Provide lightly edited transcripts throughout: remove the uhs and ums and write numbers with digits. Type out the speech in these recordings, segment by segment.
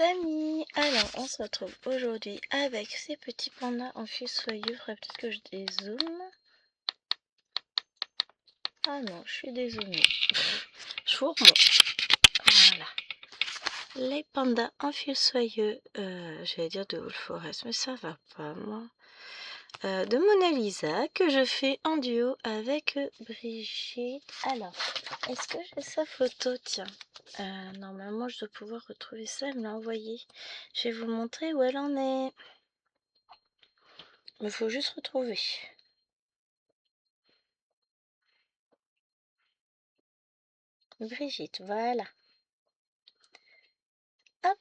amis, alors on se retrouve aujourd'hui avec ces petits pandas en fil soyeux. Faudrait peut-être que je dézoome. Ah non, je suis dézoomée. Je vous remontre. Voilà. Les pandas en fil soyeux, j'allais dire de Wolf Forest, mais ça va pas moi. De Mona Lisa que je fais en duo avec Brigitte. Alors, est-ce que j'ai sa photo? Tiens, normalement je dois pouvoir retrouver ça, elle me l'a envoyé. Je vais vous montrer où elle en est. Il faut juste retrouver. Brigitte, voilà. Hop,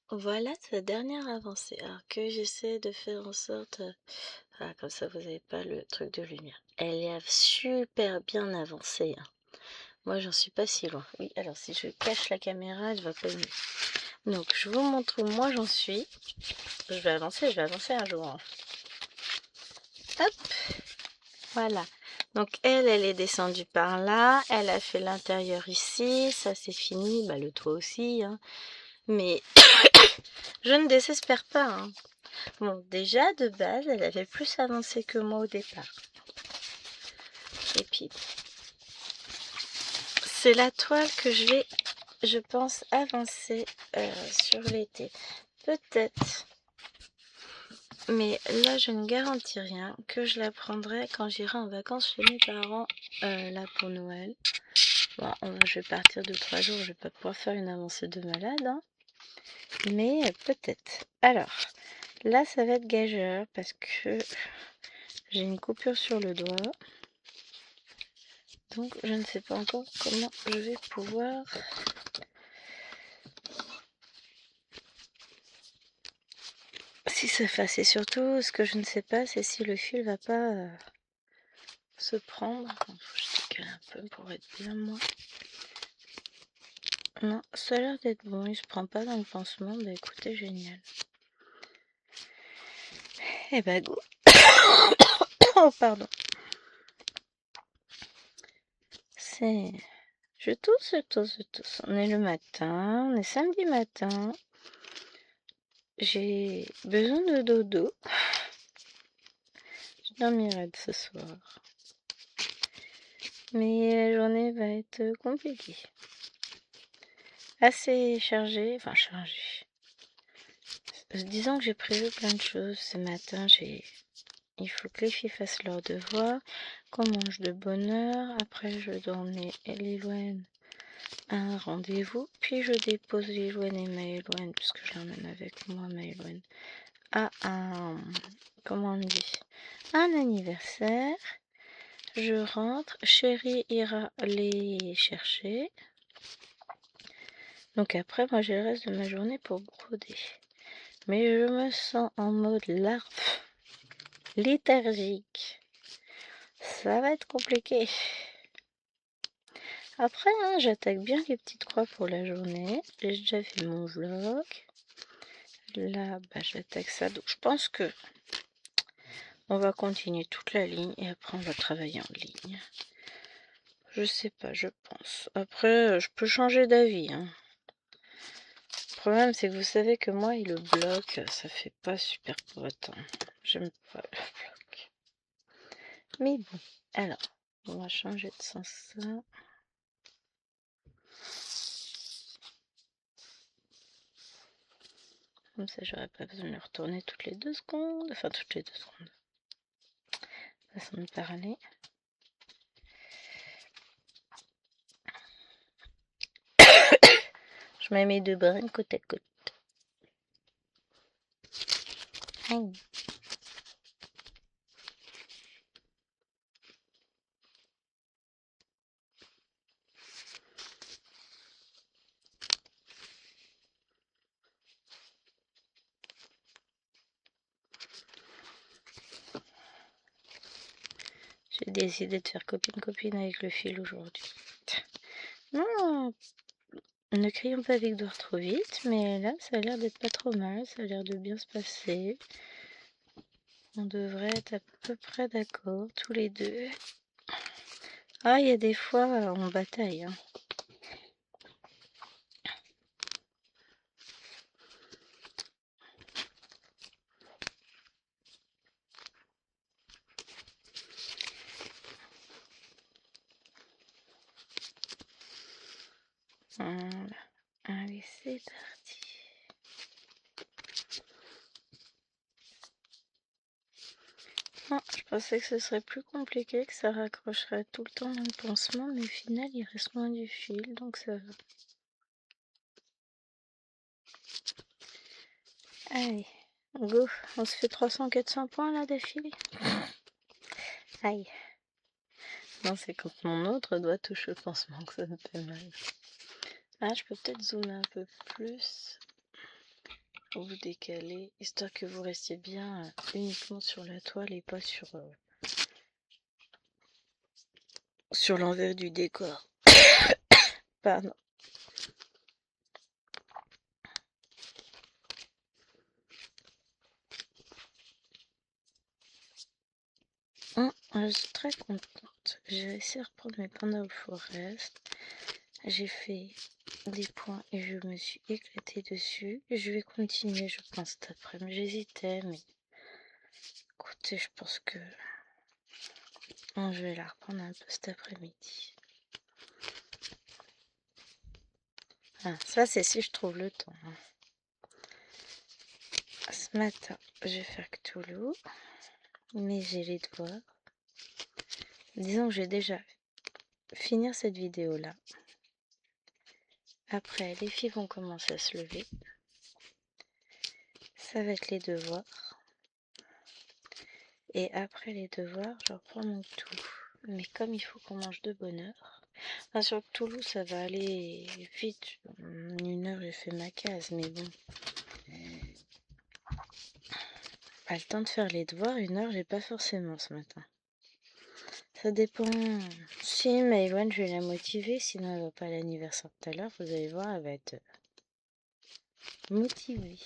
voilà sa dernière avancée. Alors que j'essaie de faire en sorte... voilà, comme ça vous n'avez pas le truc de lumière. Elle est super bien avancée. Hein. Moi, j'en suis pas si loin. Oui, alors si je cache la caméra, elle va pas mieux. Donc, je vous montre où moi j'en suis. Je vais avancer un jour. Hein. Hop, voilà. Donc, elle est descendue par là. Elle a fait l'intérieur ici. Ça, c'est fini. Bah, le toit aussi. Hein. Mais je ne désespère pas. Hein. Bon, déjà, de base, elle avait plus avancé que moi au départ. Et puis, c'est la toile que je vais, je pense, avancer sur l'été. Peut-être. Mais là, je ne garantis rien, que je la prendrai quand j'irai en vacances chez mes parents, là pour Noël. Bon, je vais partir de 3 jours, je vais pas pouvoir faire une avancée de malade, hein. Mais peut-être. Alors, là, ça va être gageur, parce que j'ai une coupure sur le doigt. Donc, je ne sais pas encore comment je vais pouvoir... si ça fasse. Et surtout, ce que je ne sais pas, c'est si le fil va pas se prendre. Faut que je décale un peu pour être bien moi. Non, ça a l'air d'être bon, il se prend pas dans le pansement, bah écoutez, génial. Eh bah go. Oh pardon. C'est... Je tousse. On est le matin, on est samedi matin. J'ai besoin de dodo. Je dormirai ce soir. Mais la journée va être compliquée. Assez chargée, enfin chargée. Disons que j'ai prévu plein de choses ce matin. Il faut que les filles fassent leurs devoirs, qu'on mange de bonne heure. Après, je dois emmener Lilouen à un rendez-vous. Puis, je dépose Lilouen et Maëlouen, puisque je l'emmène avec moi, Maëlouen, à comment on dit, un anniversaire. Je rentre. Chérie ira les chercher. Donc après, moi, j'ai le reste de ma journée pour broder. Mais je me sens en mode larve, léthargique. Ça va être compliqué. Après, hein, j'attaque bien les petites croix pour la journée. J'ai déjà fait mon vlog. Là, bah, j'attaque ça. Donc, je pense que on va continuer toute la ligne et après, on va travailler en ligne. Je sais pas, je pense. Après, je peux changer d'avis. Hein. Le problème, c'est que vous savez que moi et le bloc, ça fait pas super pote. Hein. J'aime pas le bloc. Mais bon, alors, on va changer de sens ça. Comme ça, j'aurais pas besoin de le retourner toutes les 2 secondes. Enfin, toutes les 2 secondes. Façon de parler. Je mets mes 2 brins côte à côte. Aïe. J'ai décidé de faire copine-copine avec le fil aujourd'hui. Non, ne crions pas victoire trop vite, mais là, ça a l'air d'être pas trop mal. Ça a l'air de bien se passer. On devrait être à peu près d'accord, tous les deux. Ah, il y a des fois, on bataille. Hein. Voilà. Allez, c'est parti. Je pensais que ce serait plus compliqué, que ça raccrocherait tout le temps dans le pansement, mais au final, il reste loin du fil, donc ça va. Allez, go. On se fait 300-400 points là d'affilée. Aïe. Non, c'est quand mon autre doigt touche le pansement que ça me fait mal. Ah, je peux peut-être zoomer un peu plus pour vous décaler, histoire que vous restiez bien uniquement sur la toile et pas sur l'envers du décor. Pardon. Je suis très contente. J'ai réussi à reprendre mes Panda Forest. J'ai fait des points et je me suis éclatée dessus. Je vais continuer, je pense, cet après-midi. J'hésitais, mais écoutez, je pense que je vais la reprendre un peu cet après-midi. Ah, ça, c'est si je trouve le temps. Ce matin, je vais faire Cthulhu, mais j'ai les devoirs. Disons que je vais déjà finir cette vidéo-là. Après, les filles vont commencer à se lever. Ça va être les devoirs. Et après les devoirs, je reprends mon Cthulhu. Mais comme il faut qu'on mange de bonne heure. Enfin, sur Cthulhu, ça va aller vite. En 1 heure, j'ai fait ma case, mais bon. Pas le temps de faire les devoirs, 1 heure, j'ai pas forcément ce matin. Ça dépend. Si Maëvan, je vais la motiver, sinon elle va pas à l'anniversaire tout à l'heure, vous allez voir, elle va être motivée.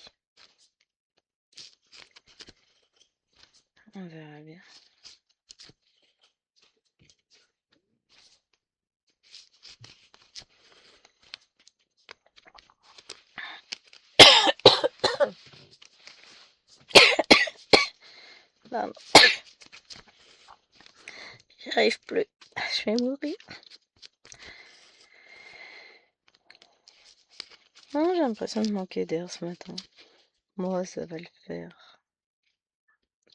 On verra bien. Pardon. J'y arrive plus. Je vais mourir. Non, j'ai l'impression de manquer d'air ce matin. Moi, ça va le faire.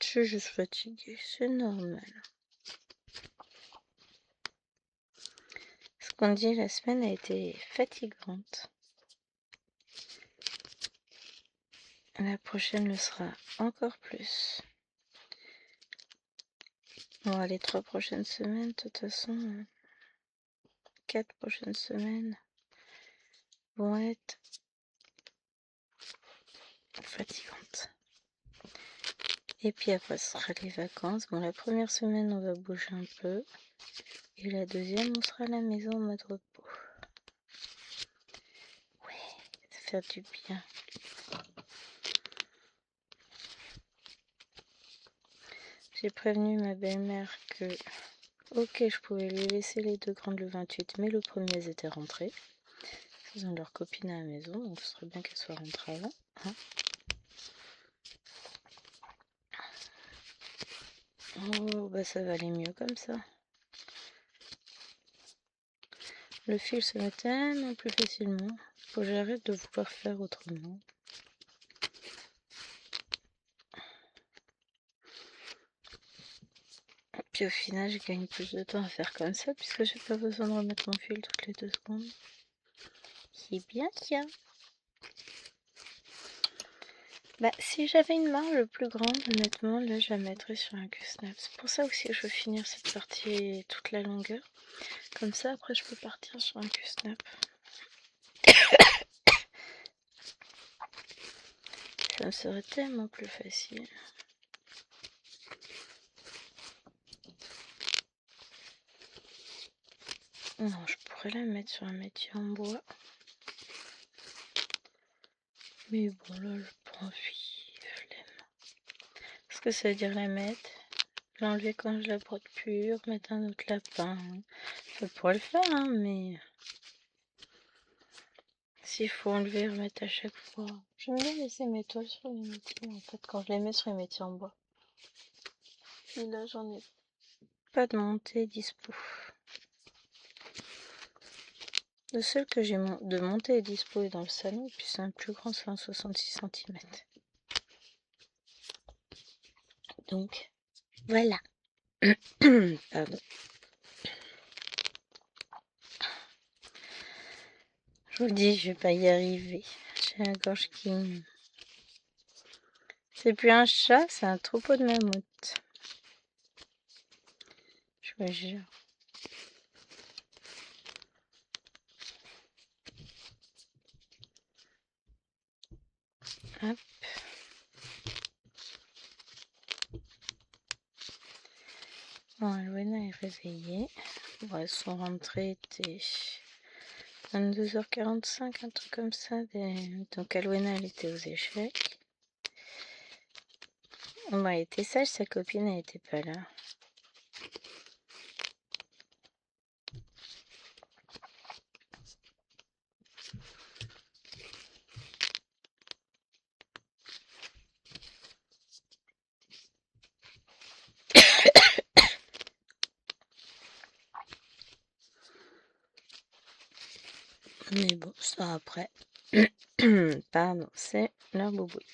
Je suis juste fatiguée, c'est normal. Ce qu'on dit, la semaine a été fatigante. La prochaine le sera encore plus. Bon, les 3 prochaines semaines, de toute façon, 4 prochaines semaines vont être fatigantes. Et puis après, ce sera les vacances. Bon, la première semaine, on va bouger un peu. Et la deuxième, on sera à la maison en mode repos. Ouais, ça fait du bien. J'ai prévenu ma belle-mère que, ok, je pouvais lui laisser les 2 grandes le 28, mais le premier, elles étaient rentrées. Ils ont leur copine à la maison, donc ce serait bien qu'elles soient rentrées avant. Hein. Oh, bah ça va aller mieux comme ça. Le fil se met tellement plus facilement. Faut que j'arrête de vouloir faire autrement. Puis au final, je gagne plus de temps à faire comme ça, puisque j'ai pas besoin de remettre mon fil toutes les 2 secondes. C'est bien qu'il y a. Bah, si j'avais une marge plus grande, honnêtement, là, je la mettrais sur un Q-Snap. C'est pour ça aussi que je veux finir cette partie toute la longueur. Comme ça, après, je peux partir sur un Q-Snap. Ça me serait tellement plus facile. Non, je pourrais la mettre sur un métier en bois. Mais bon, là, je pense flemme. Qu'est-ce que ça veut dire la mettre? L'enlever quand je la brode pure, mettre un autre lapin. Ça pourrait le faire, hein, mais s'il faut enlever et remettre à chaque fois. J'aime bien laisser mes toiles sur les métiers, en fait, quand je les mets sur les métiers en bois. Et là, j'en ai pas de montée dispo. Le seul que j'ai de monter est dispo dans le salon, et puis c'est un plus grand, c'est un 66 cm. Donc, voilà. Pardon. Je vous dis, je vais pas y arriver. J'ai la gorge qui... C'est plus un chat, c'est un troupeau de mammouths. Je vous jure. Hop. Bon, Alwena est réveillée. Bon, elles sont rentrées, était 22h45, un truc comme ça. Donc Alwena, elle était aux échecs. Bon, elle était sage, sa copine, elle était pas là. Mais bon, ça après. Pardon, c'est leur boubouille.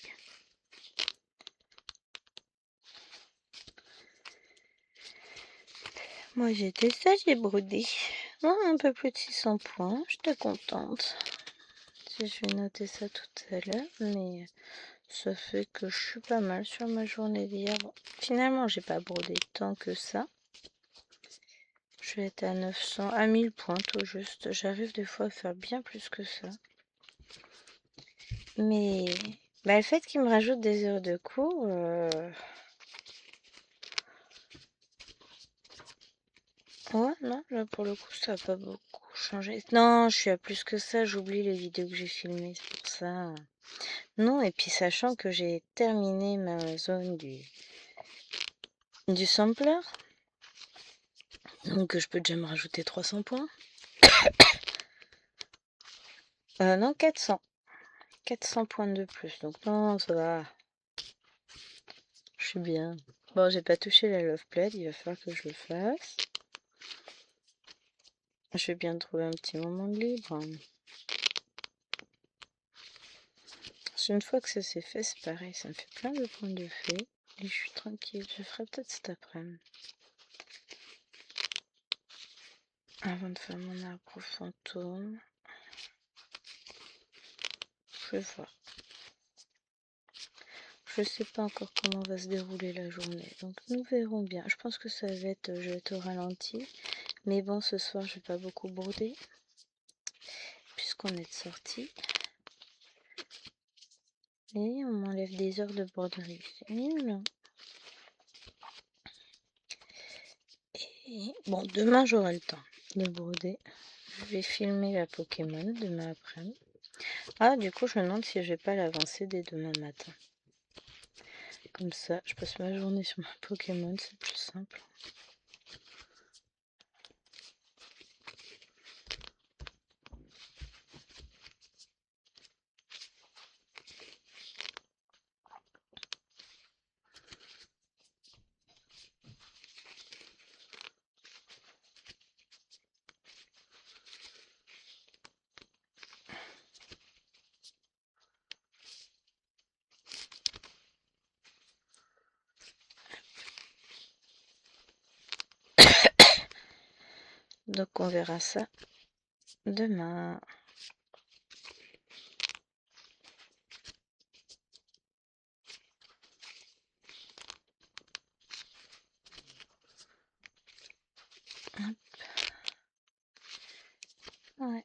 Moi j'étais sage, j'ai brodé. Bon, un peu plus de 600 points, j'étais contente. Je vais noter ça tout à l'heure, mais ça fait que je suis pas mal sur ma journée d'hier. Bon, finalement, j'ai pas brodé tant que ça. Je vais être à 900, à 1000 points tout juste. J'arrive des fois à faire bien plus que ça. Mais le fait qu'il me rajoute des heures de cours, ouais, non, là pour le coup, ça n'a pas beaucoup changé. Non, je suis à plus que ça, j'oublie les vidéos que j'ai filmées, c'est pour ça. Non, et puis sachant que j'ai terminé ma zone du sampler, donc je peux déjà me rajouter 300 points. Non, 400. 400 points de plus, donc non, ça va. Je suis bien. Bon, j'ai pas touché la Love Plate, il va falloir que je le fasse. Je vais bien trouver un petit moment de libre. Une fois que ça s'est fait, c'est pareil, ça me fait plein de points de fait. Et je suis tranquille, je ferai peut-être cet après-midi. Avant de faire mon arbre fantôme. Je vais voir. Je sais pas encore comment va se dérouler la journée, donc nous verrons bien. Je pense que ça va être, je vais être au ralenti. Mais bon, ce soir, je vais pas beaucoup broder. Puisqu'on est de sortie. Et on m'enlève des heures de broderie. C'est nul. Et bon, demain, j'aurai le temps de broder. Je vais filmer la Pokémon demain après-midi. Ah, du coup, je me demande si je vais pas l'avancer dès demain matin. Comme ça, je passe ma journée sur ma Pokémon, c'est plus simple. Donc on verra ça demain. Hop. Ouais.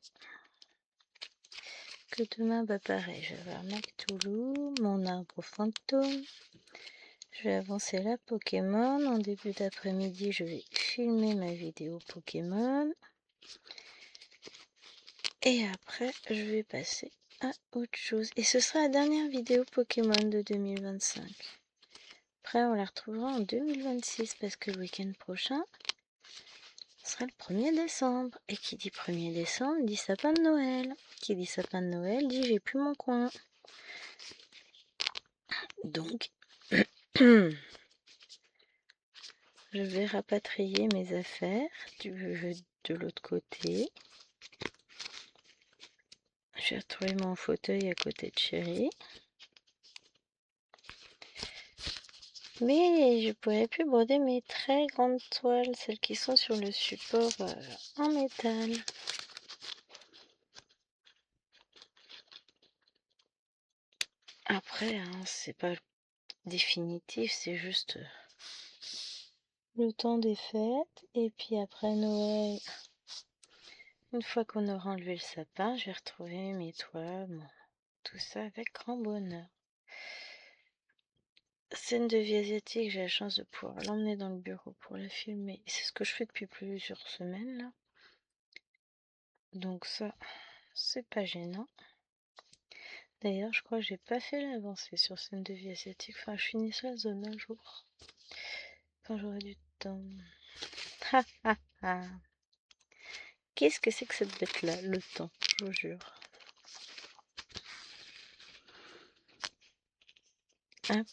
Que demain, bah pareil, je vais voir Mactoulou, mon arbre fantôme. Je vais avancer la Pokémon. En début d'après-midi, je vais filmer ma vidéo Pokémon. Et après, je vais passer à autre chose. Et ce sera la dernière vidéo Pokémon de 2025. Après, on la retrouvera en 2026 parce que le week-end prochain sera le 1er décembre. Et qui dit 1er décembre dit sapin de Noël. Qui dit sapin de Noël dit j'ai plus mon coin. Donc, je vais rapatrier mes affaires de l'autre côté. J'ai retrouvé mon fauteuil à côté de Chérie. Mais je pourrais plus broder mes très grandes toiles, celles qui sont sur le support en métal. Après, hein, c'est pas définitif, c'est juste le temps des fêtes. Et puis après Noël, une fois qu'on aura enlevé le sapin, je vais retrouver mes toiles, tout ça avec grand bonheur. Scène de vie asiatique, j'ai la chance de pouvoir l'emmener dans le bureau pour la filmer. C'est ce que je fais depuis plusieurs semaines là. Donc ça, c'est pas gênant. D'ailleurs, je crois que j'ai pas fait l'avancée sur scène de vie asiatique. Enfin, je finis la zone un jour. Quand j'aurai du temps. Ha ha ha. Qu'est-ce que c'est que cette bête-là, le temps, je vous jure. Hop.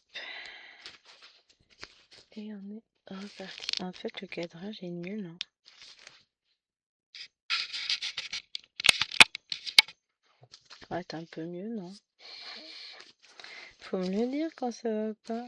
Et on est reparti. En fait, le cadrage est nul. Hein. Ça va être un peu mieux, non? Faut me le dire quand ça va pas.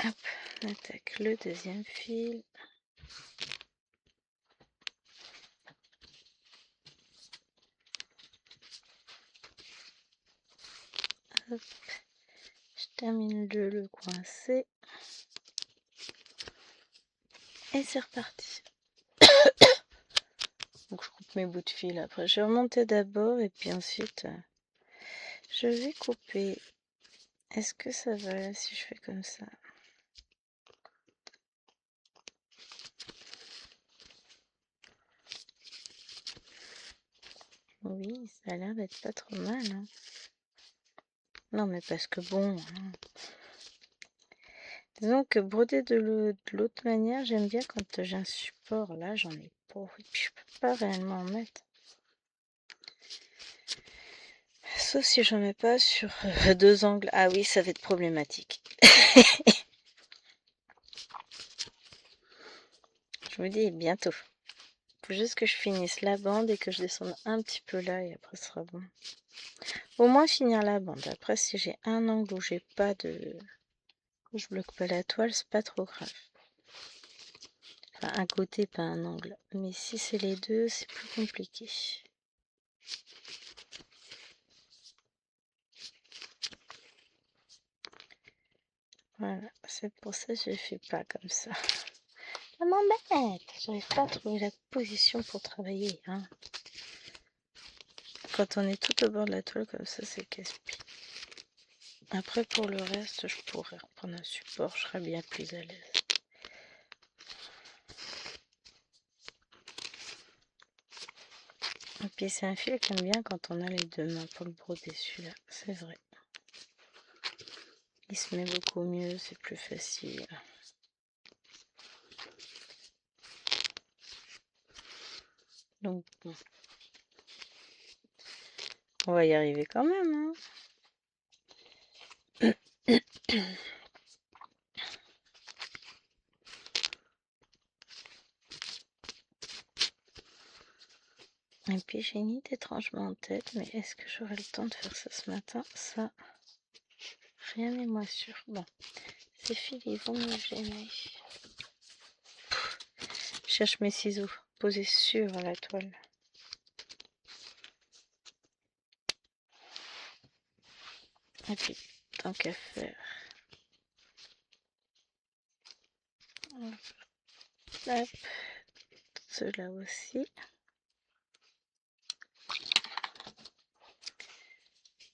Hop, on attaque le deuxième fil. Hop. Je termine de le coincer. Et c'est reparti. Donc je coupe mes bouts de fil après. Je vais remonter d'abord et puis ensuite je vais couper. Est-ce que ça va là si je fais comme ça? Oui, ça a l'air d'être pas trop mal. Hein. Non, mais parce que bon... Hein. Disons que broder de l'autre manière, j'aime bien quand j'ai un support. Là, j'en ai pas. Et puis je peux pas réellement en mettre. Sauf si j'en mets pas sur deux angles. Ah oui, ça va être problématique. Je vous dis bientôt. Faut juste que je finisse la bande et que je descende un petit peu là et après ce sera bon. Au moins finir la bande. Après, si j'ai un angle où j'ai pas de... Je bloque pas la toile, c'est pas trop grave. Enfin, un côté, pas un angle. Mais si c'est les deux, c'est plus compliqué. Voilà, c'est pour ça que je ne fais pas comme ça. Ça m'embête. J'arrive pas à trouver la position pour travailler. Hein. Quand on est tout au bord de la toile comme ça, c'est casse-pied. Après, pour le reste, je pourrais reprendre un support. Je serais bien plus à l'aise. Et puis c'est un fil que j'aime bien quand on a les deux mains pour le broder celui-là, c'est vrai. Il se met beaucoup mieux, c'est plus facile. Donc bon. On va y arriver quand même. Hein. Et puis j'ai une idée étrangement en tête, mais est-ce que j'aurai le temps de faire ça ce matin? Ça, rien n'est moins sûr. Bon, ces fils, ils vont me gêner. Je cherche mes ciseaux posés sur la toile. Et puis, tant qu'à faire. Hop, ceux-là aussi.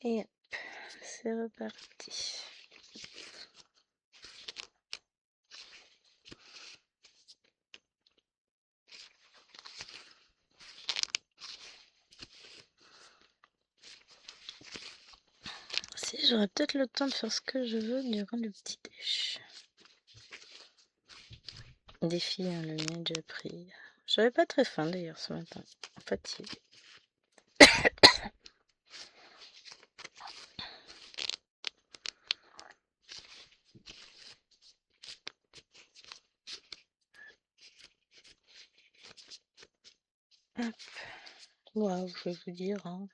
Et hop, c'est reparti. Si j'aurai peut-être le temps de faire ce que je veux durant le petit déj. Défi, hein, le mien est déjà pris. J'avais pas très faim d'ailleurs ce matin. Fatigué. Voilà, je vais vous dire, hein.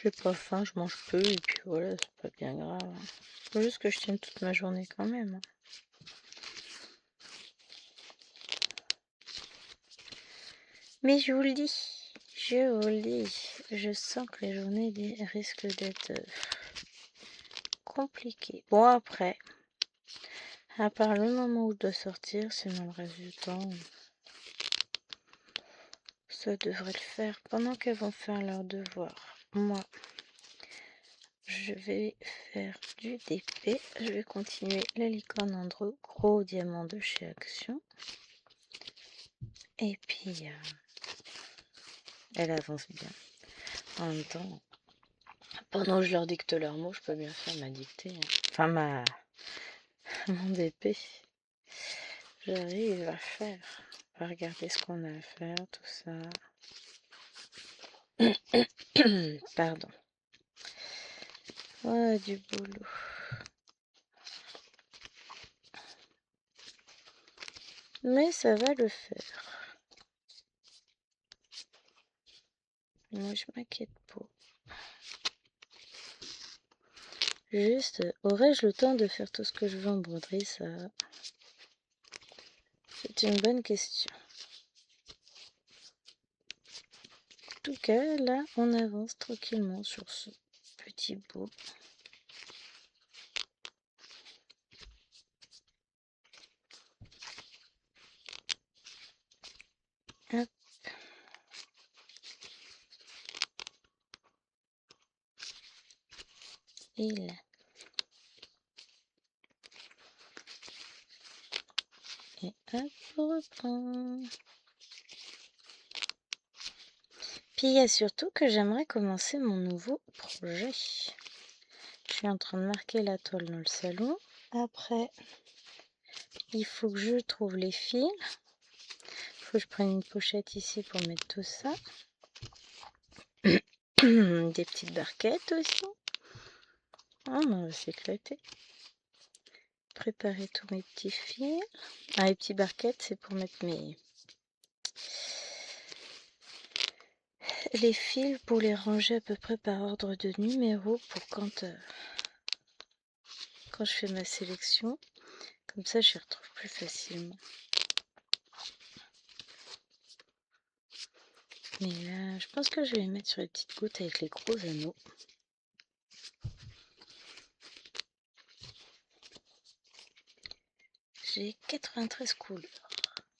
J'ai pas faim, je mange peu, et puis voilà, c'est pas bien grave, hein. Faut juste que je tienne toute ma journée quand même, hein. Mais je vous le dis, je sens que les journées risquent d'être compliquées. Bon, après, à part le moment où je dois sortir, sinon le reste du temps, ça devrait le faire pendant qu'elles vont faire leurs devoirs. Moi, je vais faire du DP. Je vais continuer la licorne en gros diamant de chez Action. Et puis, elle avance bien. En même temps, pendant que je leur dicte leurs mots, je peux bien faire ma dictée, hein. Enfin, mon DP. J'arrive à faire. On va regarder ce qu'on a à faire, tout ça. Pardon. Ouais, du boulot. Mais ça va le faire. Moi, je m'inquiète pas. Juste, aurais-je le temps de faire tout ce que je veux en broderie, ça? C'est une bonne question. En tout cas, là, on avance tranquillement sur ce petit bout. Hop. Et là. Et hop, on reprend. Puis il y a surtout que j'aimerais commencer mon nouveau projet. Je suis en train de marquer la toile dans le salon. Après, il faut que je trouve les fils. Il faut que je prenne une pochette ici pour mettre tout ça. Des petites barquettes aussi. Oh, on va s'éclater. Préparer tous mes petits fils. Ah, les petites barquettes, c'est pour mettre les fils, pour les ranger à peu près par ordre de numéro pour quand je fais ma sélection. Comme ça, je les retrouve plus facilement. Mais là, je pense que je vais les mettre sur les petites gouttes avec les gros anneaux. J'ai 93 couleurs.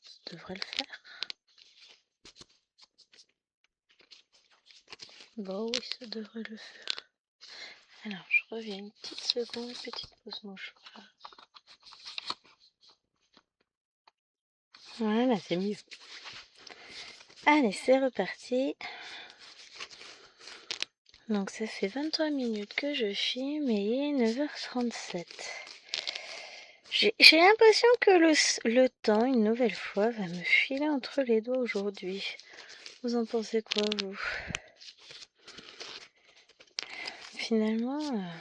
Ça devrait le faire. Bon, oui, ça devrait le faire. Alors, je reviens une petite seconde, petite pause mouchoir. Voilà, c'est mieux. Allez, c'est reparti. Donc, ça fait 23 minutes que je filme et il est 9h37. J'ai l'impression que le temps, une nouvelle fois, va me filer entre les doigts aujourd'hui. Vous en pensez quoi, vous? Finalement,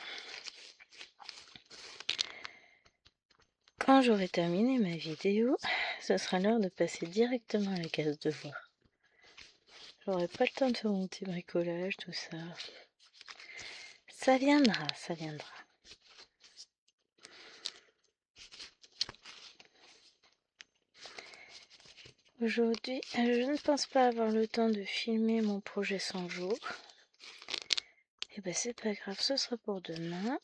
quand j'aurai terminé ma vidéo, ce sera l'heure de passer directement à la case devoir. J'aurai pas le temps de faire mon petit bricolage, tout ça. Ça viendra, ça viendra. Aujourd'hui, je ne pense pas avoir le temps de filmer mon projet 100 jours. Et ben c'est pas grave, ce sera pour demain.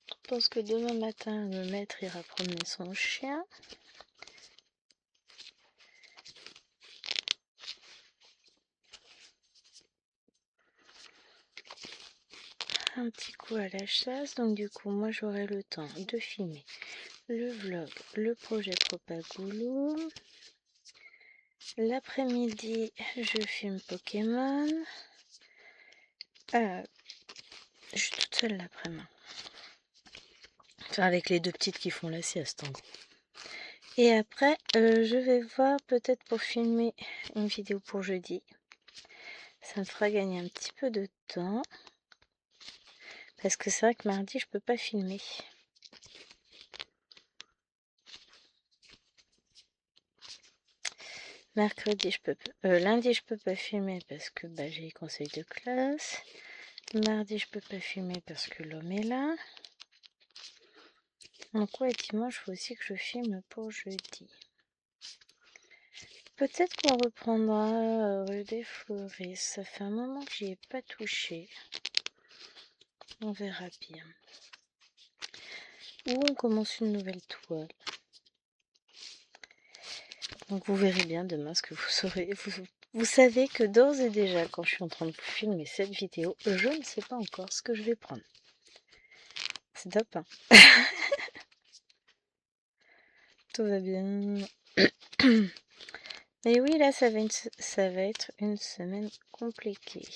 Je pense que demain matin, le maître ira promener son chien. Un petit coup à la chasse, donc du coup moi j'aurai le temps de filmer le vlog, le projet Propagoulou. L'après-midi je filme Pokémon. Je suis toute seule l'après-midi. Enfin avec les deux petites qui font la sieste en gros. Et après je vais voir peut-être pour filmer une vidéo pour jeudi. Ça me fera gagner un petit peu de temps. Parce que c'est vrai que mardi je peux pas filmer. Mercredi, lundi, je peux pas filmer parce que j'ai conseil de classe. Mardi, je peux pas filmer parce que l'homme est là. Donc ouais, dimanche, il faut aussi que je filme pour jeudi. Peut-être qu'on reprendra rue des Fleuris. Ça fait un moment que j'y ai pas touché. On verra bien. Ou on commence une nouvelle toile. Donc vous verrez bien demain ce que vous saurez. Vous savez que d'ores et déjà, quand je suis en train de filmer cette vidéo, je ne sais pas encore ce que je vais prendre. C'est top, hein. Tout va bien. Et oui, là, ça va être une semaine compliquée.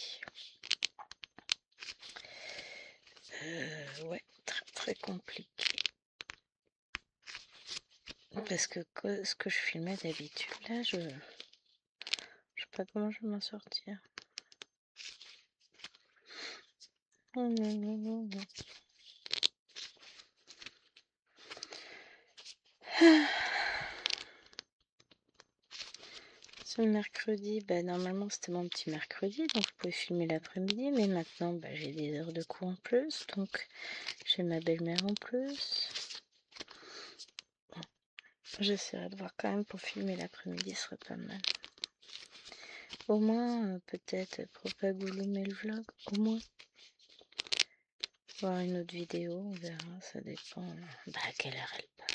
Ouais, très très compliqué. Parce que ce que je filmais d'habitude, là, je sais pas comment je vais m'en sortir. Ce mercredi, normalement c'était mon petit mercredi, donc je pouvais filmer l'après-midi, mais maintenant j'ai des heures de cours en plus, donc j'ai ma belle-mère en plus. Bon, j'essaierai de voir quand même pour filmer l'après-midi, ce serait pas mal. Au moins, peut-être propagouloumer le vlog, au moins. Voir une autre vidéo, on verra, ça dépend à quelle heure elle part.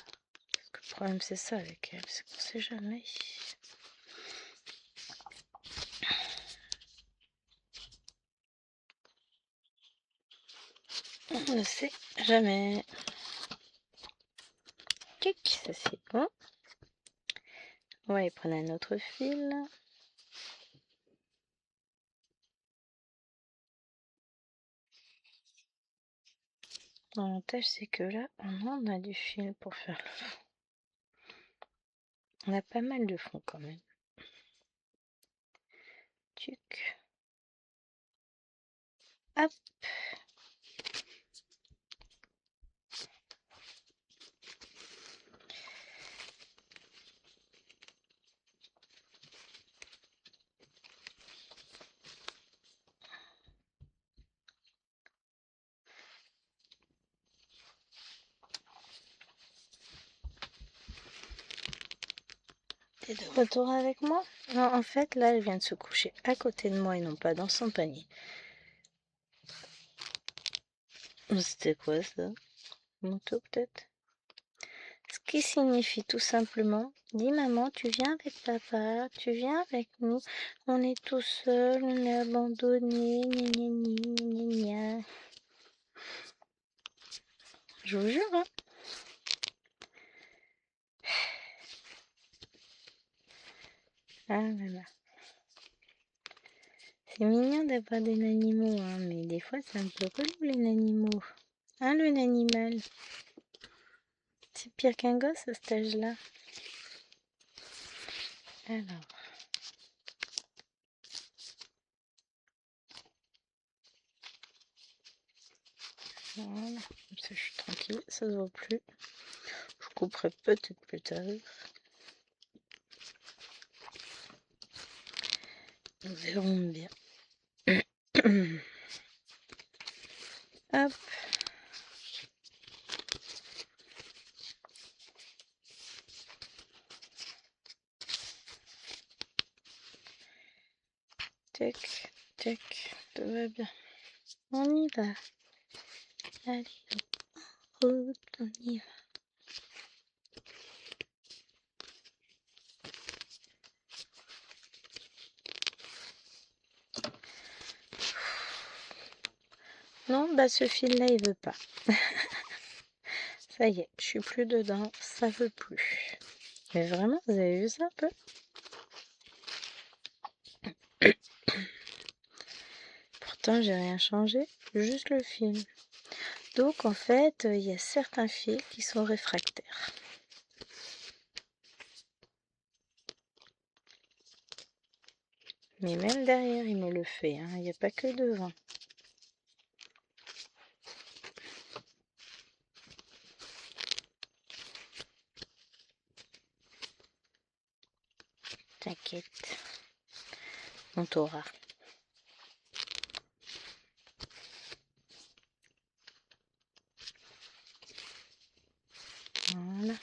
Parce que le problème c'est ça avec elle, c'est qu'on sait jamais. On ne sait jamais. Tic, ça c'est bon. On va aller prendre un autre fil. L'avantage c'est que là, on en a du fil pour faire le fond. On a pas mal de fond quand même. Tuc. Hop. T'es de retour avec moi? Non, en fait, là, elle vient de se coucher à côté de moi et non pas dans son panier. C'était quoi ça? Moto peut-être? Ce qui signifie tout simplement, dis maman, tu viens avec papa, tu viens avec nous, on est tout seul, on est abandonné, gna gna gna gna gna. Je vous jure, hein. Ah là là. C'est mignon d'avoir des animaux, hein, mais des fois c'est un peu relou les animaux. Hein, le animal? C'est pire qu'un gosse à cet âge-là. Alors. Voilà, comme ça je suis tranquille, ça se voit plus. Je couperai peut-être plus tard. Nous verrons bien. Hop. Tac, tac, tout va bien. On y va. Allez, route, on y va. Non, ce fil-là, il veut pas. Ça y est, je suis plus dedans, ça veut plus. Mais vraiment, vous avez vu ça un peu? Pourtant, j'ai rien changé, juste le fil. Donc, en fait, il y a certains fils qui sont réfractaires. Mais même derrière, il me le fait, hein. Il n'y a pas que devant. Tac, Arrête. On t'aura. Voilà.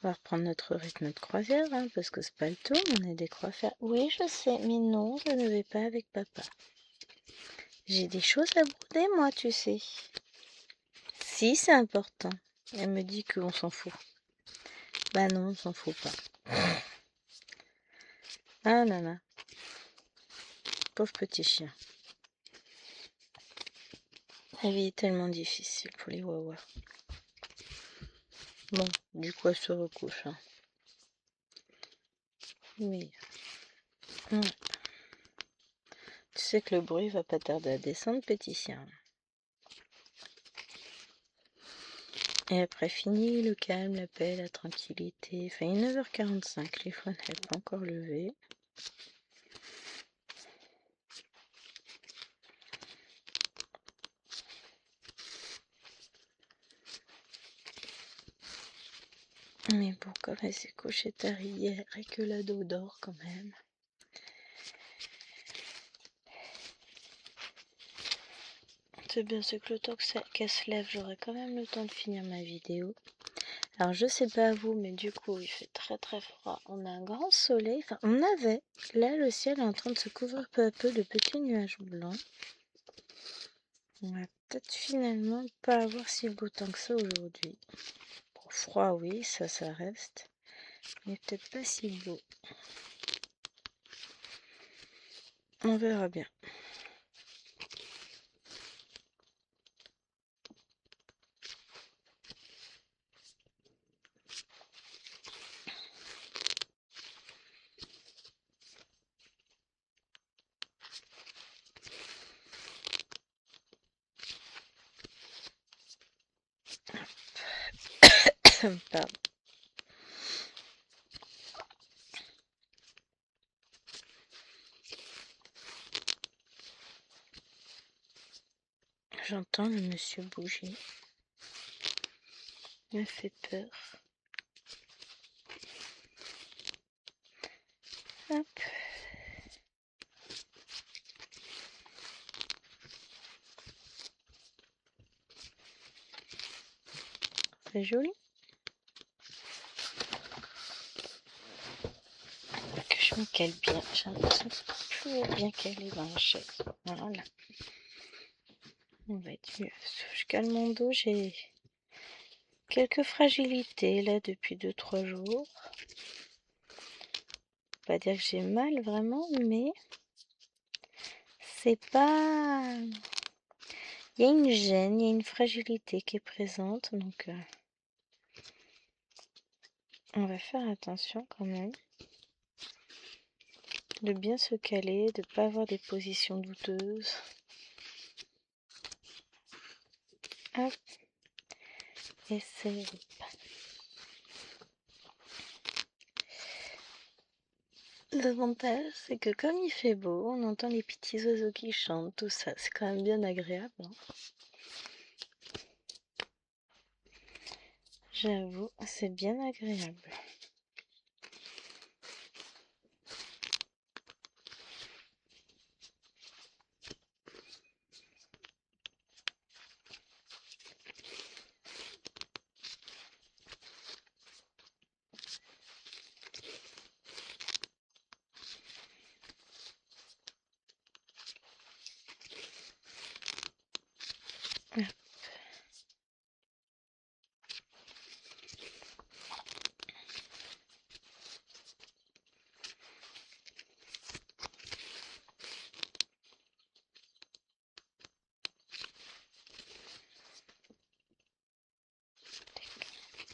On va reprendre notre rythme de croisière, hein, parce que c'est pas le tout, on a des croix à faire. Oui, je sais, mais non, je ne vais pas avec papa. J'ai des choses à brouder, moi, tu sais. Si, c'est important. Elle me dit qu'on s'en fout. Bah non, on s'en fout pas. Ah nana. Pauvre petit chien. La vie est tellement difficile pour les wawas. Bon, du coup, elle se recouche. Hein. Mais... ouais. Tu sais que le bruit va pas tarder à descendre, petit chien. Et après, fini le calme, la paix, la tranquillité. Enfin, il est 9h45, les fois n'avaient pas encore levé. Mais bon, comme elle s'est couchée tard hier et que l'ado dort quand même. C'est bien, c'est que le temps qu'elle se lève, j'aurai quand même le temps de finir ma vidéo. Alors je sais pas vous, mais du coup il fait très très froid. On a un grand soleil, enfin on avait. Là le ciel est en train de se couvrir peu à peu de petits nuages blancs. On va peut-être finalement pas avoir si beau temps que ça aujourd'hui. Bon, froid oui, ça reste. Mais peut-être pas si beau. On verra bien. Pardon. J'entends le monsieur bouger. Il me fait peur. Hop. C'est joli. Que je me cale bien. J'ai l'impression que je vais bien caler dans la chaise. Voilà. On va être mieux. Je cale mon dos. J'ai quelques fragilités là depuis 2-3 jours. Pas dire que j'ai mal vraiment, mais c'est pas. Il y a une gêne, il y a une fragilité qui est présente, donc on va faire attention quand même. De bien se caler, de ne pas avoir des positions douteuses. Hop. Et c'est... L'avantage, c'est que comme il fait beau, on entend les petits oiseaux qui chantent, tout ça. C'est quand même bien agréable. Hein. J'avoue, c'est bien agréable.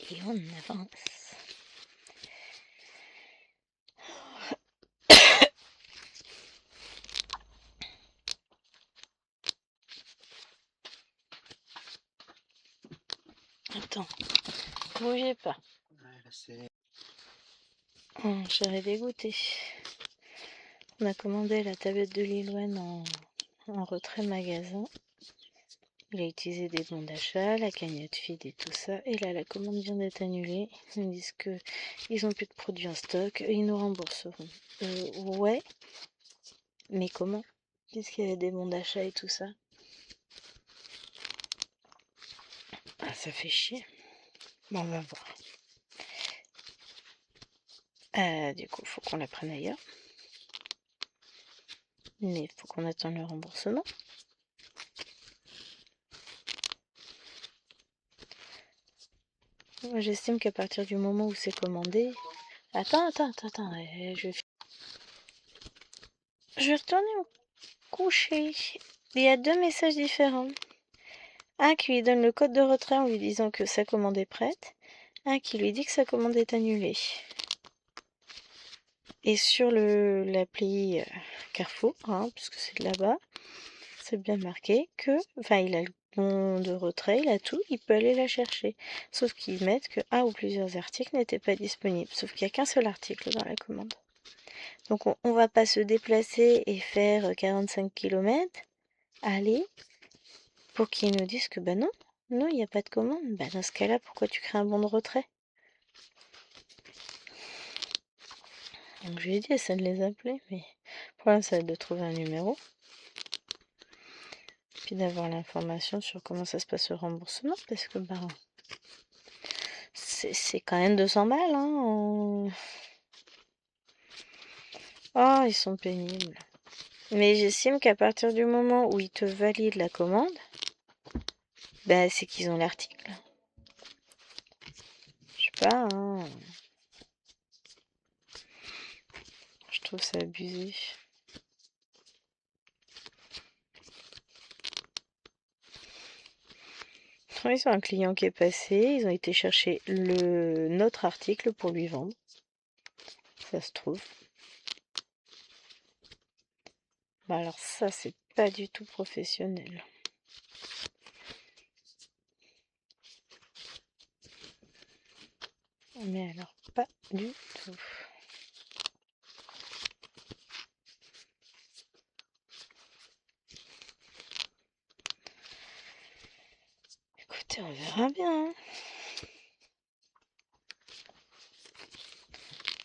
Et on avance. Attends, bougez pas. Oh, j'aurais dégoûté. On a commandé la tablette de Lil Wayne en retrait magasin. Il a utilisé des bons d'achat, la cagnotte feed et tout ça. Et là, la commande vient d'être annulée. Ils nous disent qu'ils n'ont plus de produits en stock. Et ils nous rembourseront. Ouais, mais comment? Puisqu'il y avait des bons d'achat et tout ça. Ah, ça fait chier. Bon, on va voir. Du coup, il faut qu'on la prenne ailleurs. Mais il faut qu'on attende le remboursement. Moi, j'estime qu'à partir du moment où c'est commandé... Attends, je vais retourner au coucher. Il y a deux messages différents. Un qui lui donne le code de retrait en lui disant que sa commande est prête. Un qui lui dit que sa commande est annulée. Et sur l'appli Carrefour, puisque c'est de là-bas, c'est bien marqué que... Enfin, il a le bon de retrait, il a tout, il peut aller la chercher. Sauf qu'ils mettent que un ou plusieurs articles n'étaient pas disponibles. Sauf qu'il n'y a qu'un seul article dans la commande. Donc on va pas se déplacer et faire 45 km, aller, pour qu'ils nous disent que bah non, il n'y a pas de commande. Bah dans ce cas-là, pourquoi tu crées un bon de retrait? Donc je lui ai dit, essaie de les appeler, mais le problème ça va être de trouver un numéro. Puis d'avoir l'information sur comment ça se passe le remboursement, parce que bah c'est quand même 200 balles, hein. Oh, ils sont pénibles. Mais j'estime qu'à partir du moment où ils te valident la commande, bah c'est qu'ils ont l'article. Je sais pas, hein. Je trouve ça abusif. Ils ont un client qui est passé, ils ont été chercher notre article pour lui vendre. Ça se trouve. Bah alors ça, c'est pas du tout professionnel. Mais alors, pas du tout. Écoutez, on verra bien, hein.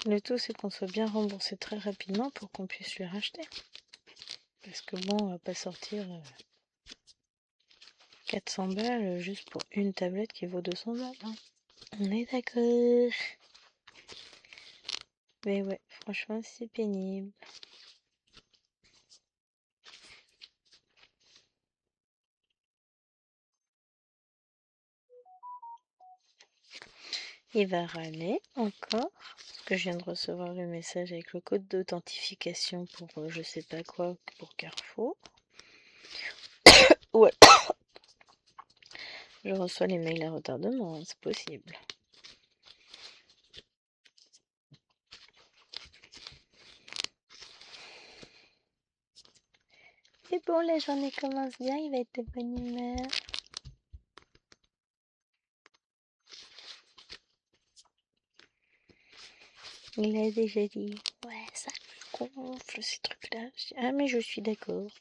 Le tout, c'est qu'on soit bien remboursé très rapidement pour qu'on puisse lui racheter. Parce que bon, on va pas sortir 400 balles juste pour une tablette qui vaut 200 balles, hein. On est d'accord. Mais ouais, franchement, c'est pénible. Il va râler encore, parce que je viens de recevoir le message avec le code d'authentification pour je sais pas quoi, pour Carrefour. Ouais, je reçois les mails à retardement, hein, c'est possible. C'est bon, la journée commence bien, il va être de bonne humeur. Il a déjà dit, ouais, ça me gonfle ces trucs-là. Ah, mais je suis d'accord.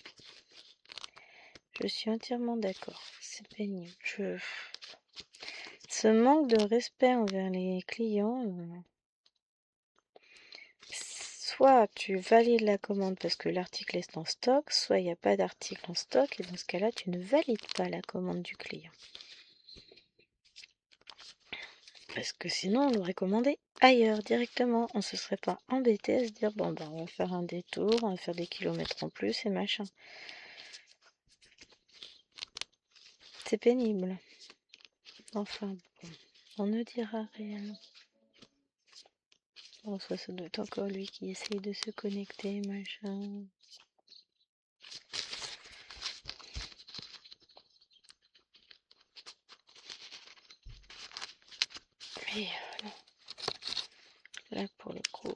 Je suis entièrement d'accord. C'est pénible. Ce manque de respect envers les clients, soit tu valides la commande parce que l'article est en stock, soit il n'y a pas d'article en stock, et dans ce cas-là, tu ne valides pas la commande du client. Parce que sinon, on l'aurait commandé ailleurs directement. On se serait pas embêté à se dire, bon, ben, on va faire un détour, on va faire des kilomètres en plus et machin. C'est pénible. Enfin, bon, on ne dira rien. Bon, ça doit être encore lui qui essaye de se connecter, machin. Mais non. Là, pour le coup,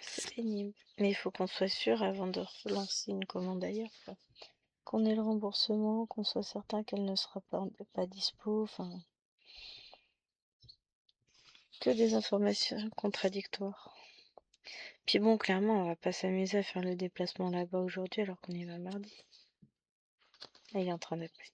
c'est pénible. Mais il faut qu'on soit sûr avant de relancer une commande ailleurs, quoi. Qu'on ait le remboursement, qu'on soit certain qu'elle ne sera pas dispo, enfin... Que des informations contradictoires. Puis bon, clairement, on va pas s'amuser à faire le déplacement là-bas aujourd'hui alors qu'on y va mardi. Là, il est en train d'appeler.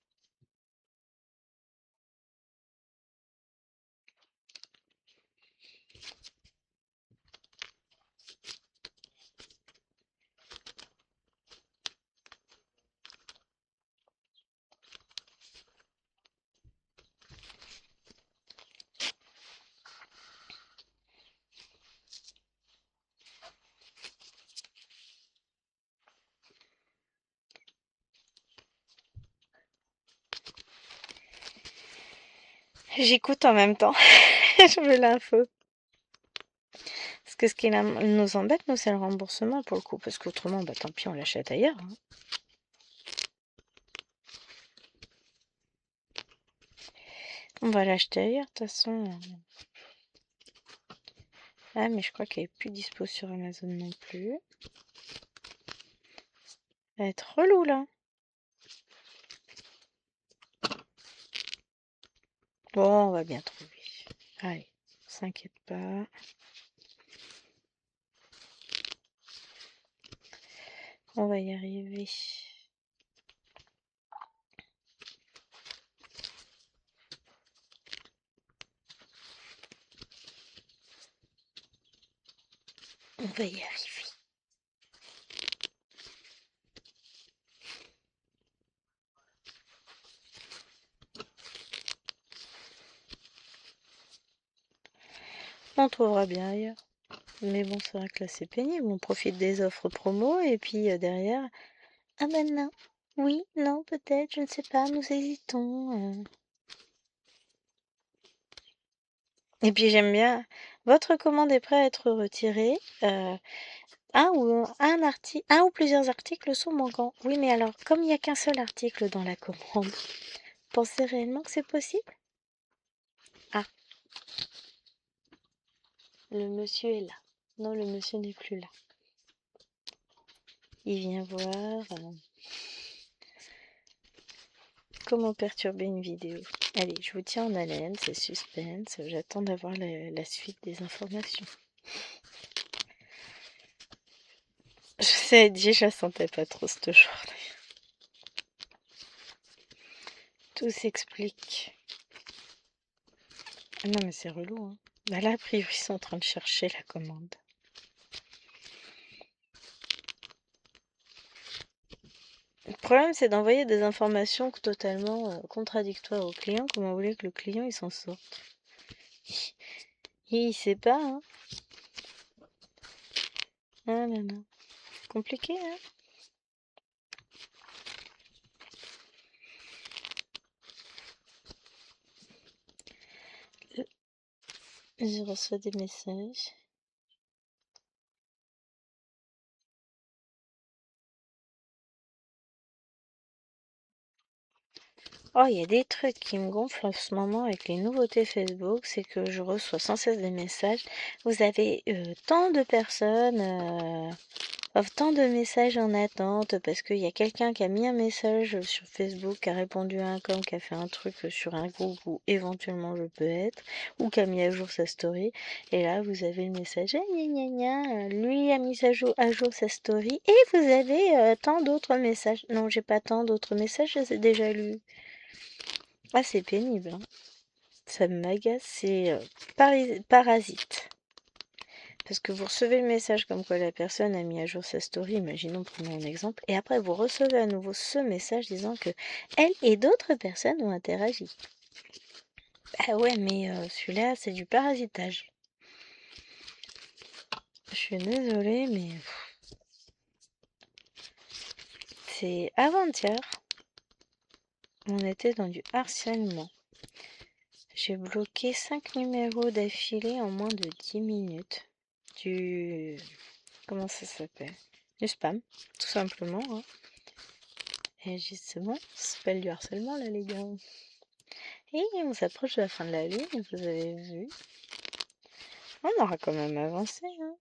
J'écoute en même temps. Je veux l'info. Parce que ce qui nous embête, nous, c'est le remboursement pour le coup. Parce qu'autrement, bah tant pis, on l'achète ailleurs, hein. On va l'acheter ailleurs, de toute façon. Ah, mais je crois qu'elle est plus dispo sur Amazon non plus. Elle va être relou, là. Bon, on va bien trouver. Allez, s'inquiète pas. On va y arriver. On va y arriver. On trouvera bien ailleurs. Mais bon, c'est vrai que là, c'est pénible. On profite des offres promo et puis derrière... Ah ben non. Oui, non, peut-être, je ne sais pas, nous hésitons. Et puis j'aime bien... Votre commande est prête à être retirée. Un ou plusieurs articles sont manquants. Oui, mais alors, comme il n'y a qu'un seul article dans la commande, pensez réellement que c'est possible? Ah, le monsieur est là. Non, le monsieur n'est plus là. Il vient voir comment perturber une vidéo. Allez, je vous tiens en haleine, c'est suspense. J'attends d'avoir la suite des informations. Je sais, je la sentais pas trop cette journée. Tout s'explique. Ah non, mais c'est relou, hein. Bah là, a priori, ils sont en train de chercher la commande. Le problème, c'est d'envoyer des informations totalement contradictoires au client. Comment vous voulez que le client il s'en sorte? Il sait pas, hein. Ah là là. Compliqué, hein. Je reçois des messages. Oh, il y a des trucs qui me gonflent en ce moment avec les nouveautés Facebook, c'est que je reçois sans cesse des messages. Vous avez tant de personnes, tant de messages en attente parce qu'il y a quelqu'un qui a mis un message sur Facebook, qui a répondu à un com, qui a fait un truc sur un groupe où éventuellement je peux être, ou qui a mis à jour sa story. Et là, vous avez le message, ah, gna gna gna, lui a mis à jour sa story, et vous avez tant d'autres messages. Non, j'ai pas tant d'autres messages, je les ai déjà lus. Ah, c'est pénible, hein. Ça m'agace, c'est parasite. Parce que vous recevez le message comme quoi la personne a mis à jour sa story, imaginons, prenons un exemple, et après vous recevez à nouveau ce message disant que elle et d'autres personnes ont interagi. Bah ouais, mais celui-là, c'est du parasitage. Je suis désolée, mais c'est avant-hier, on était dans du harcèlement. J'ai bloqué 5 numéros d'affilée en moins de 10 minutes. Comment ça s'appelle? Du spam, tout simplement, hein. Et j'ai dit, c'est bon, ça s'appelle du harcèlement là, les gars. Et on s'approche de la fin de la ligne, vous avez vu. On aura quand même avancé, hein.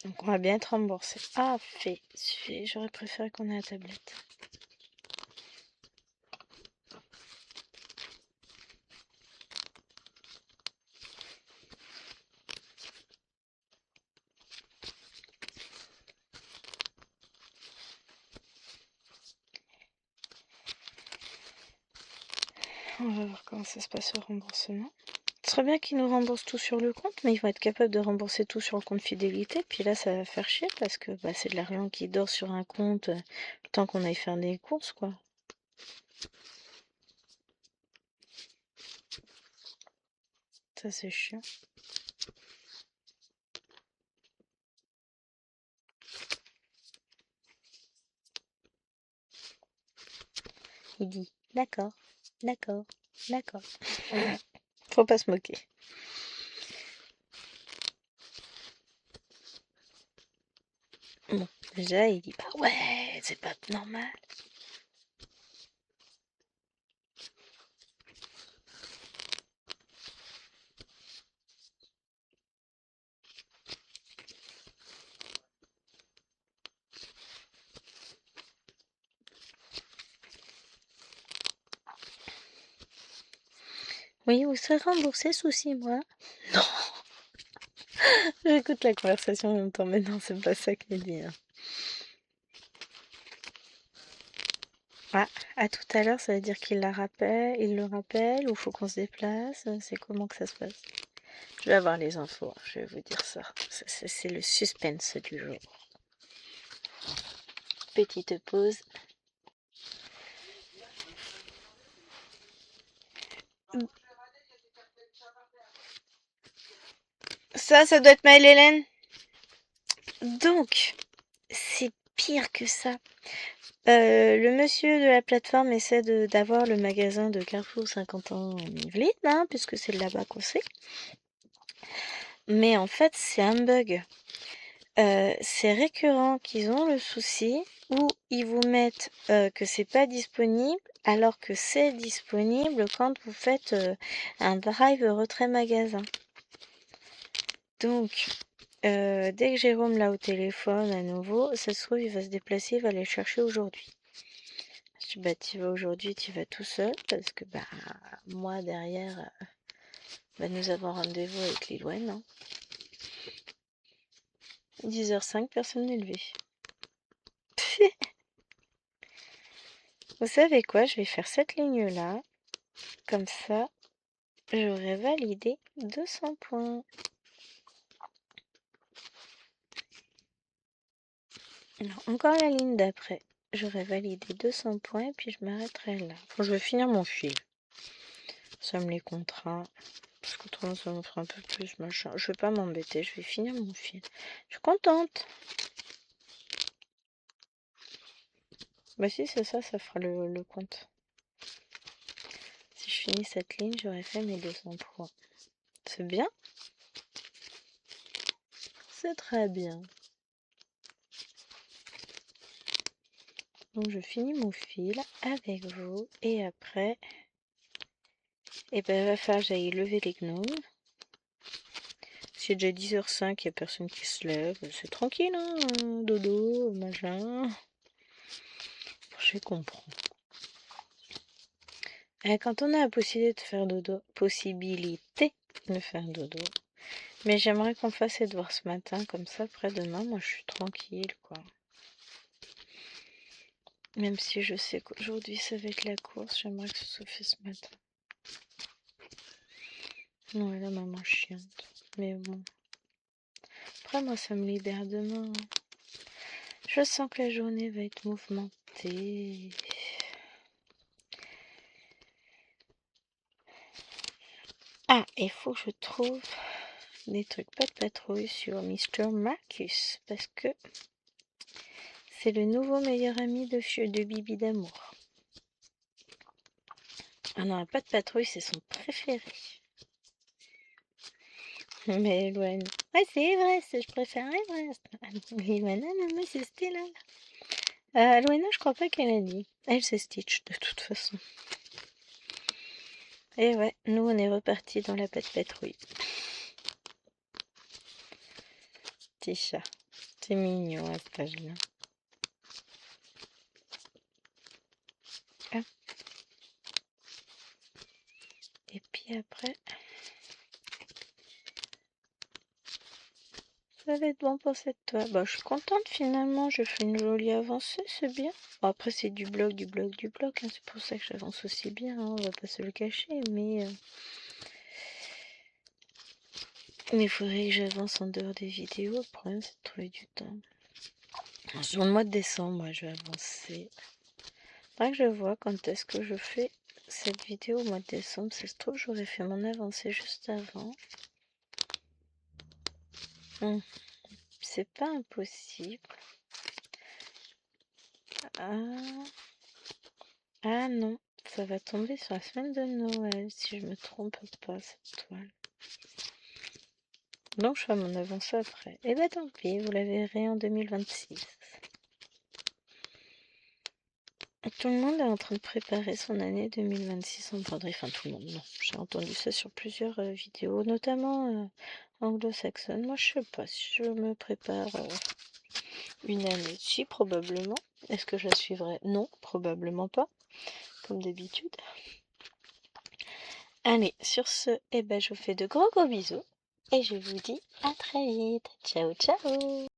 Donc on va bien être remboursé. Ah, fait. J'aurais préféré qu'on ait la tablette. On va voir comment ça se passe au remboursement. Ce serait bien qu'ils nous remboursent tout sur le compte, mais ils vont être capables de rembourser tout sur le compte fidélité. Puis là, ça va faire chier parce que bah, c'est de l'argent qui dort sur un compte le temps qu'on aille faire des courses, quoi. Ça, c'est chiant. Il dit d'accord, d'accord, d'accord. Faut pas se moquer. Bon, déjà, il dit bah ouais, c'est pas normal. Oui, vous serez remboursé sous 6 mois. Non, j'écoute la conversation en même temps, mais non, c'est pas ça qu'il dit. Hein. Ah, à tout à l'heure, ça veut dire qu'il il le rappelle, ou faut qu'on se déplace? C'est comment que ça se passe? Je vais avoir les infos, hein, je vais vous dire ça. C'est le suspense du jour. Petite pause. Ça doit être Maëlle-Hélène. Donc, c'est pire que ça. Le monsieur de la plateforme essaie d'avoir le magasin de Carrefour 50 ans en Yvelines, hein, puisque c'est de là-bas qu'on sait. Mais en fait, c'est un bug. C'est récurrent qu'ils ont le souci où ils vous mettent que c'est pas disponible alors que c'est disponible quand vous faites un drive retrait magasin. Donc, dès que Jérôme l'a au téléphone à nouveau, ça se trouve, il va se déplacer, il va aller le chercher aujourd'hui. Je dis, bah, tu vas aujourd'hui, tu vas tout seul, parce que, bah, moi, derrière, nous avons rendez-vous avec Lilouane. Hein. 10h05, personne n'est levé. Vous savez quoi, je vais faire cette ligne-là, comme ça, j'aurai validé 200 points. Alors, encore la ligne d'après. J'aurai validé 200 points et puis je m'arrêterai là. Enfin, je vais finir mon fil. Ça me les contrats. Parce qu'autrement, ça me fera un peu plus machin. Je vais pas m'embêter, je vais finir mon fil. Je suis contente. Bah si, c'est ça, ça fera le compte. Si je finis cette ligne, j'aurai fait mes 200 points. C'est bien. C'est très bien. Donc je finis mon fil avec vous et après, il va falloir que j'aille lever les gnomes. C'est déjà 10h05, il n'y a personne qui se lève. C'est tranquille, hein, dodo, machin. Je comprends. Et quand on a la possibilité de faire dodo, mais j'aimerais qu'on fasse les devoirs ce matin, comme ça, après-demain, moi je suis tranquille, quoi. Même si je sais qu'aujourd'hui ça va être la course, j'aimerais que ce soit fait ce matin. Non, la maman chiante. Mais bon. Après, moi, ça me libère demain. Je sens que la journée va être mouvementée. Ah, il faut que je trouve des trucs pas de patrouille sur Mr. Marcus. Parce que c'est le nouveau meilleur ami de Bibi d'amour. Ah non, pas de patrouille, c'est son préféré. Mais Loane, ouais, c'est vrai, je préfère Everest. Mais Loana, non, c'est Stella. Loana, je crois pas qu'elle a dit. Elle, c'est Stitch, de toute façon. Et ouais, nous, on est reparti dans la patte patrouille. Petit chat. C'est mignon à cet âge-là. Ah. Et puis après, ça va être bon pour cette toile. Bah, je suis contente finalement, je fais une jolie avancée, c'est bien. Bon, après, c'est du bloc, hein. C'est pour ça que j'avance aussi bien, hein. On va pas se le cacher, mais il faudrait que j'avance en dehors des vidéos. Le problème, c'est de trouver du temps. Sur le mois de décembre, moi, je vais avancer Faudrait que je vois quand est-ce que je fais cette vidéo au mois de décembre. Ça se trouve, j'aurais fait mon avancée juste avant. C'est pas impossible. Ah non, ça va tomber sur la semaine de Noël, si je me trompe pas, cette toile. Donc je ferai mon avancée après. Eh ben tant pis, vous la verrez en 2026. Tout le monde est en train de préparer son année 2026 en broderie. Enfin, tout le monde, non. J'ai entendu ça sur plusieurs vidéos, notamment anglo-saxonnes. Moi, je sais pas si je me prépare une année. Si, probablement. Est-ce que je la suivrai? Non, probablement pas. Comme d'habitude. Allez, sur ce, eh ben, je vous fais de gros bisous. Et je vous dis à très vite. Ciao, ciao!